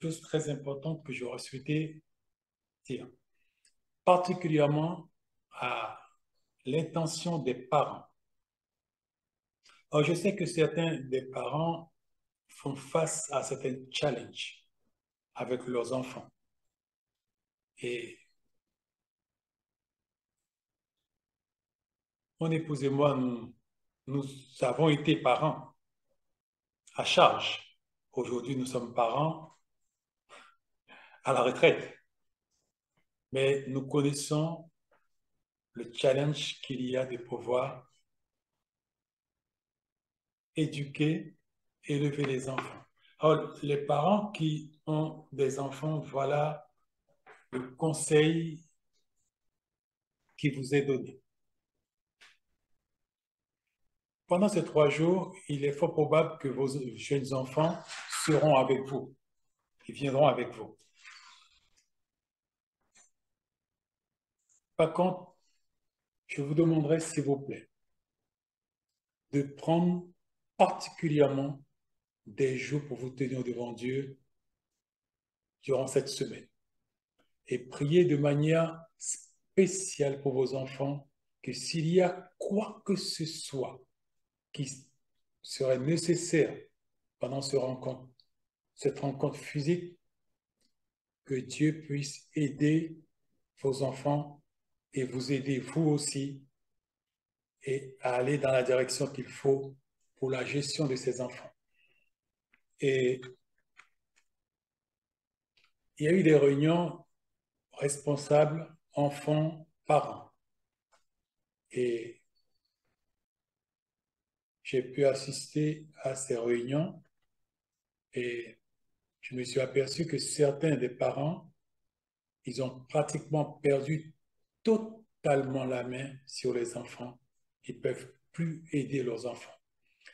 chose très importante que j'aurais souhaité dire, particulièrement à l'intention des parents. Alors, je sais que certains des parents font face à certains challenges avec leurs enfants. Et mon épouse et moi, nous avons été parents à charge. Aujourd'hui, nous sommes parents à la retraite. Mais nous connaissons le challenge qu'il y a de pouvoir éduquer, élever les enfants. Alors, les parents qui ont des enfants, voilà le conseil qui vous est donné. Pendant ces 3 jours, il est fort probable que vos jeunes enfants seront avec vous. Ils viendront avec vous. Par contre, je vous demanderai, s'il vous plaît, de prendre particulièrement des jours pour vous tenir devant Dieu durant cette semaine et prier de manière spéciale pour vos enfants que s'il y a quoi que ce soit qui serait nécessaire pendant cette rencontre physique, que Dieu puisse aider vos enfants et vous aider vous aussi et à aller dans la direction qu'il faut pour la gestion de ces enfants. Et il y a eu des réunions responsables, enfants, parents. Et j'ai pu assister à ces réunions et je me suis aperçu que certains des parents, ils ont pratiquement perdu totalement la main sur les enfants. Ils ne peuvent plus aider leurs enfants.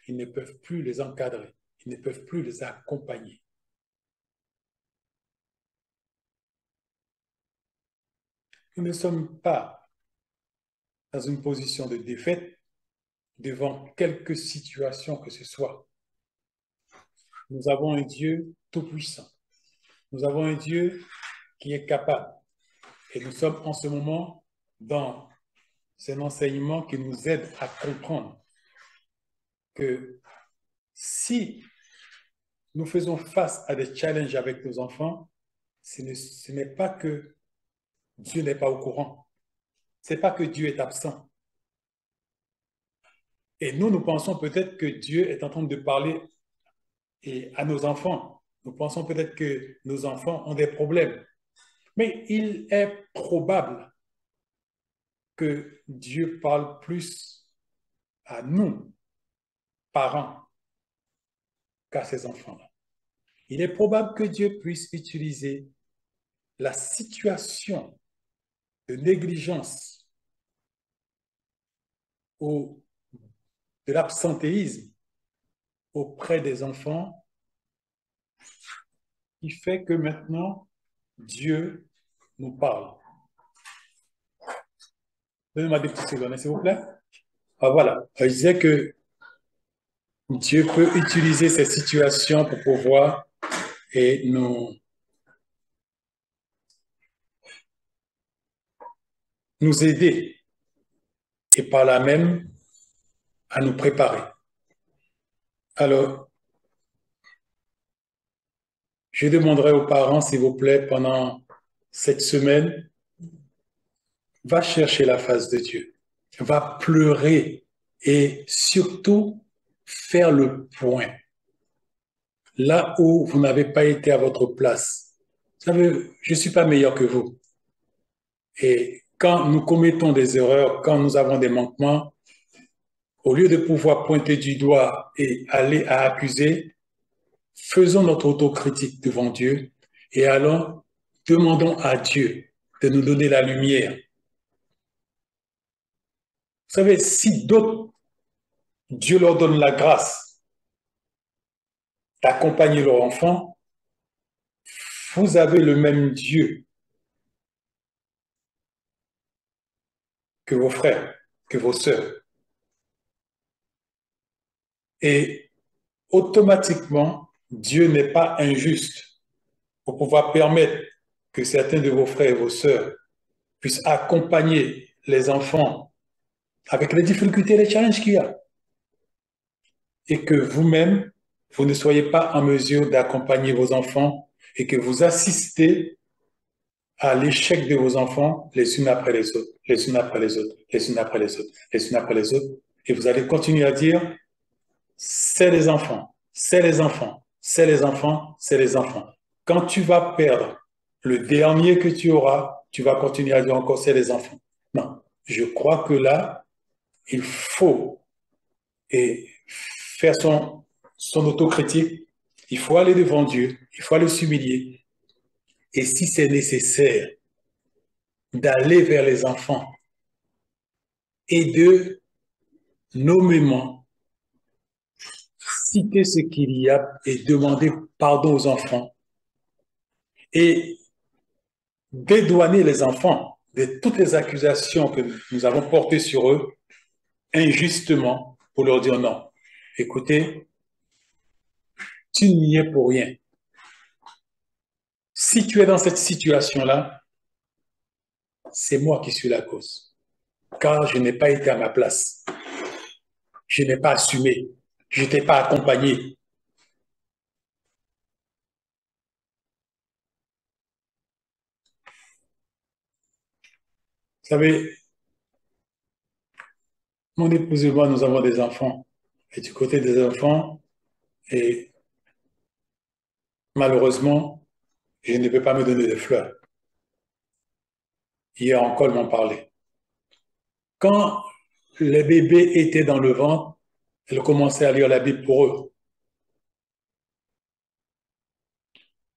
Ils ne peuvent plus les encadrer. Ils ne peuvent plus les accompagner. Nous ne sommes pas dans une position de défaite devant quelque situation que ce soit. Nous avons un Dieu tout-puissant. Nous avons un Dieu qui est capable. Et nous sommes en ce moment dans un enseignement qui nous aide à comprendre que si nous faisons face à des challenges avec nos enfants, ce n'est pas que Dieu n'est pas au courant. Ce n'est pas que Dieu est absent. Et nous pensons peut-être que Dieu est en train de parler à nos enfants. Nous pensons peut-être que nos enfants ont des problèmes. Mais il est probable que Dieu parle plus à nous, parents, qu'à ces enfants-là. Il est probable que Dieu puisse utiliser la situation de négligence ou de l'absentéisme auprès des enfants qui fait que maintenant, Dieu nous parle. Donnez-moi des petites secondes, s'il vous plaît. Ah, voilà, je disais que Dieu peut utiliser ces situations pour pouvoir et nous aider et par là même à nous préparer. Alors, je demanderai aux parents, s'il vous plaît, pendant cette semaine, va chercher la face de Dieu, va pleurer et surtout faire le point. Là où vous n'avez pas été à votre place. Vous savez, je ne suis pas meilleur que vous. Et quand nous commettons des erreurs, quand nous avons des manquements, au lieu de pouvoir pointer du doigt et aller à accuser, faisons notre autocritique devant Dieu et allons, demandons à Dieu de nous donner la lumière. Vous savez, si d'autres, Dieu leur donne la grâce d'accompagner leur enfant, vous avez le même Dieu que vos frères, que vos sœurs. Et automatiquement, Dieu n'est pas injuste pour pouvoir permettre que certains de vos frères et vos sœurs puissent accompagner les enfants avec les difficultés et les challenges qu'il y a. Et que vous-même, vous ne soyez pas en mesure d'accompagner vos enfants et que vous assistez à l'échec de vos enfants les unes après les autres, les unes après les autres, les unes après les autres, les unes après les autres. Et vous allez continuer à dire, c'est les enfants, c'est les enfants, c'est les enfants, c'est les enfants. Quand tu vas perdre le dernier que tu auras, tu vas continuer à dire encore, c'est les enfants. Non, je crois que là, il faut et faire son autocritique, il faut aller devant Dieu, il faut aller s'humilier. Et si c'est nécessaire, d'aller vers les enfants et de nommément citer ce qu'il y a et demander pardon aux enfants et dédouaner les enfants de toutes les accusations que nous avons portées sur eux injustement pour leur dire non. Écoutez, tu n'y es pour rien. Si tu es dans cette situation-là, c'est moi qui suis la cause, car je n'ai pas été à ma place. Je n'ai pas assumé. Je ne t'ai pas accompagné. Vous savez, mon épouse et moi, nous avons des enfants. Et du côté des enfants, et malheureusement, je ne peux pas me donner de fleurs. Hier encore, ils m'en parlaient. Quand les bébés étaient dans le ventre, elle commençait à lire la Bible pour eux.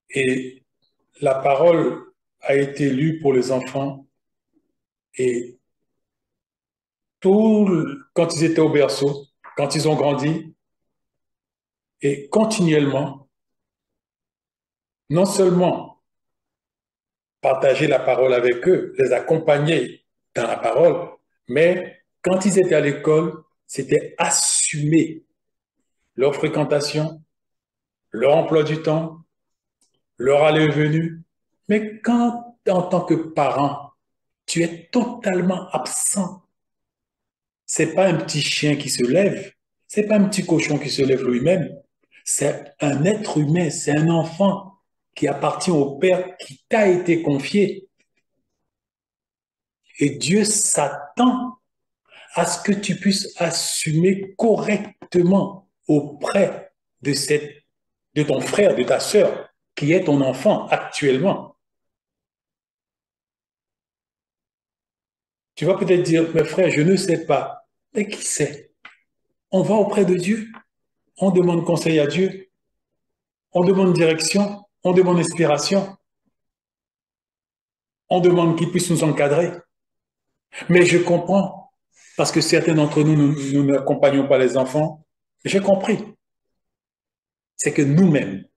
Et la parole a été lue pour les enfants. Et quand ils étaient au berceau, quand ils ont grandi, et continuellement, non seulement partager la parole avec eux, les accompagner dans la parole, mais quand ils étaient à l'école, c'était assumer leur fréquentation, leur emploi du temps, leur aller et venue. Mais quand, en tant que parent, tu es totalement absent, c'est pas un petit chien qui se lève, c'est pas un petit cochon qui se lève lui-même, c'est un être humain, c'est un enfant qui appartient au Père qui t'a été confié. Et Dieu s'attend à ce que tu puisses assumer correctement auprès de ton frère, de ta sœur, qui est ton enfant actuellement. Tu vas peut-être dire, mes frères, je ne sais pas. Mais qui sait? On va auprès de Dieu, on demande conseil à Dieu, on demande direction, on demande inspiration, on demande qu'il puisse nous encadrer. Mais je comprends, parce que certains d'entre nous, nous n'accompagnons pas les enfants. J'ai compris. C'est que nous-mêmes,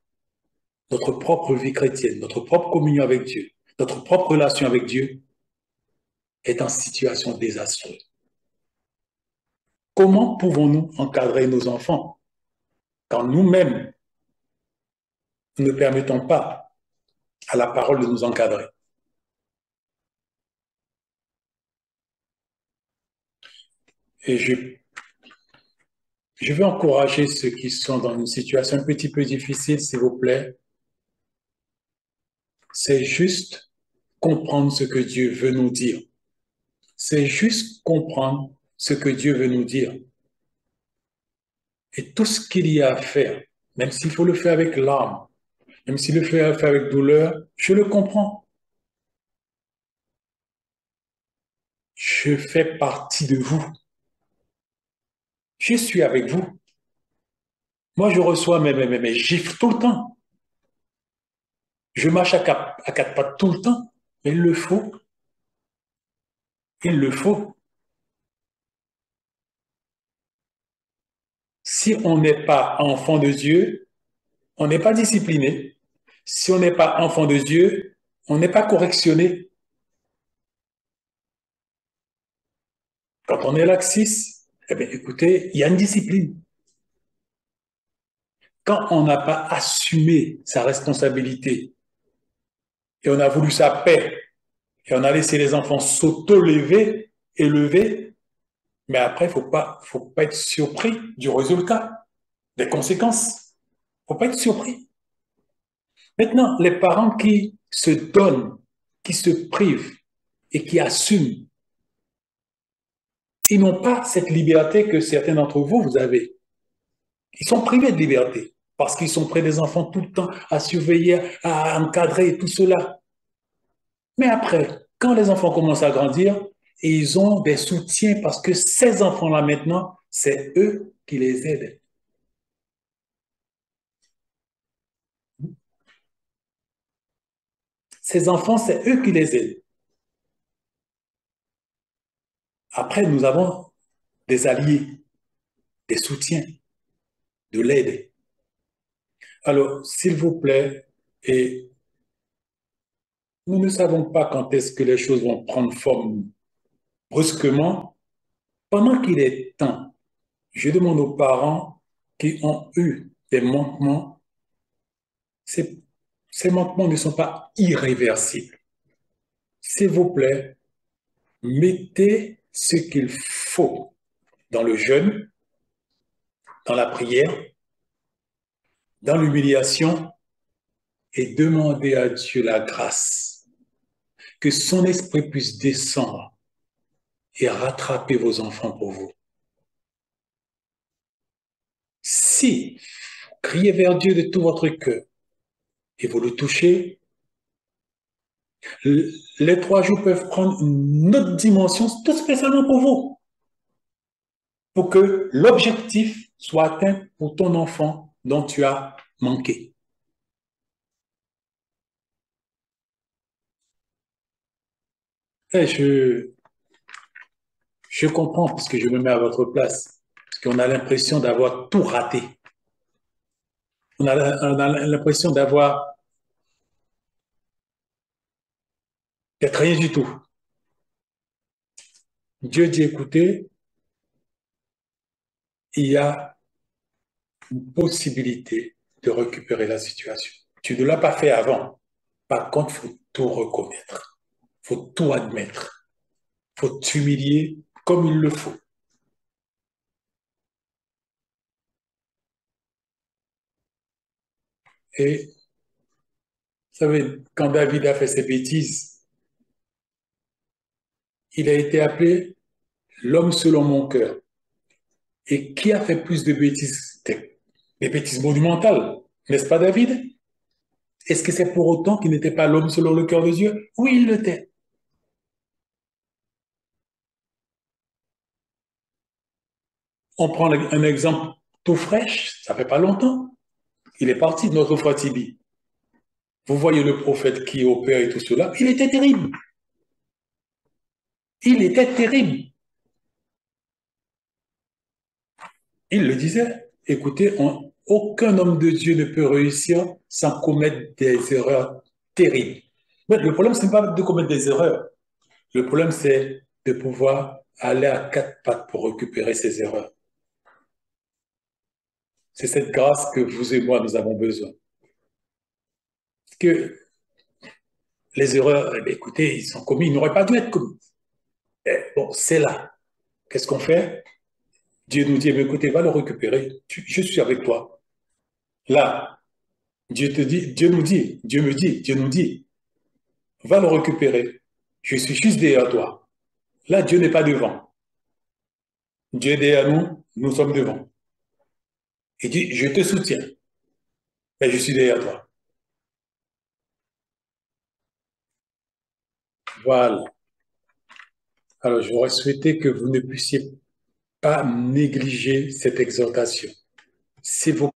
notre propre vie chrétienne, notre propre communion avec Dieu, notre propre relation avec Dieu est en situation désastreuse. Comment pouvons-nous encadrer nos enfants quand nous-mêmes nous ne permettons pas à la parole de nous encadrer? Et je veux encourager ceux qui sont dans une situation un petit peu difficile, s'il vous plaît. C'est juste comprendre ce que Dieu veut nous dire. C'est juste comprendre ce que Dieu veut nous dire. Et tout ce qu'il y a à faire, même s'il faut le faire avec larmes, même s'il le fait avec douleur, je le comprends. Je fais partie de vous. Je suis avec vous. Moi, je reçois mes gifles tout le temps. Je marche à quatre pattes tout le temps. Mais il le faut. Il le faut. Si on n'est pas enfant de Dieu, on n'est pas discipliné. Si on n'est pas enfant de Dieu, on n'est pas correctionné. Quand on est laxiste, eh bien, écoutez, il y a une discipline. Quand on n'a pas assumé sa responsabilité et on a voulu sa paix, et on a laissé les enfants s'auto-lever, élever, mais après, faut pas être surpris du résultat, des conséquences. Faut pas être surpris. Maintenant, les parents qui se donnent, qui se privent et qui assument, ils n'ont pas cette liberté que certains d'entre vous, vous avez. Ils sont privés de liberté parce qu'ils sont près des enfants tout le temps à surveiller, à encadrer tout cela. Mais après, quand les enfants commencent à grandir, ils ont des soutiens parce que ces enfants-là maintenant, c'est eux qui les aident. Ces enfants, c'est eux qui les aident. Après, nous avons des alliés, des soutiens, de l'aide. Alors, s'il vous plaît, et nous ne savons pas quand est-ce que les choses vont prendre forme brusquement. Pendant qu'il est temps, je demande aux parents qui ont eu des manquements, ces, ces manquements ne sont pas irréversibles. S'il vous plaît, mettez ce qu'il faut dans le jeûne, dans la prière, dans l'humiliation et demandez à Dieu la grâce, que son esprit puisse descendre et rattraper vos enfants pour vous. Si vous criez vers Dieu de tout votre cœur et vous le touchez, les 3 jours peuvent prendre une autre dimension, tout spécialement pour vous, pour que l'objectif soit atteint pour ton enfant dont tu as manqué. Et je comprends parce que je me mets à votre place, parce qu'on a l'impression d'avoir tout raté. On a l'impression d'être rien du tout. Dieu dit, écoutez, il y a une possibilité de récupérer la situation. Tu ne l'as pas fait avant. Par contre, il faut tout reconnaître. Il faut tout admettre. Il faut t'humilier comme il le faut. Et vous savez, quand David a fait ses bêtises, il a été appelé l'homme selon mon cœur. Et qui a fait plus de bêtises? Des bêtises monumentales, n'est-ce pas David? Est-ce que c'est pour autant qu'il n'était pas l'homme selon le cœur de Dieu? Oui, il l'était. On prend un exemple tout fraîche, ça fait pas longtemps. Il est parti de notre foi Tibi. Vous voyez le prophète qui opère et tout cela, il était terrible. Il était terrible. Il le disait. Écoutez, aucun homme de Dieu ne peut réussir sans commettre des erreurs terribles. Mais le problème, ce n'est pas de commettre des erreurs. Le problème, c'est de pouvoir aller à 4 pattes pour récupérer ces erreurs. C'est cette grâce que vous et moi, nous avons besoin. Parce que les erreurs, écoutez, ils sont commis, ils n'auraient pas dû être commis. Bon, c'est là. Qu'est-ce qu'on fait? Dieu nous dit, écoutez, va le récupérer. Je suis avec toi. Là, Dieu te dit, Dieu nous dit, Dieu me dit, Dieu nous dit, va le récupérer. Je suis juste derrière toi. Là, Dieu n'est pas devant. Dieu est derrière nous, nous sommes devant. Il dit, je te soutiens, mais je suis derrière toi. Voilà. Alors, j'aurais souhaité que vous ne puissiez pas négliger cette exhortation. C'est vos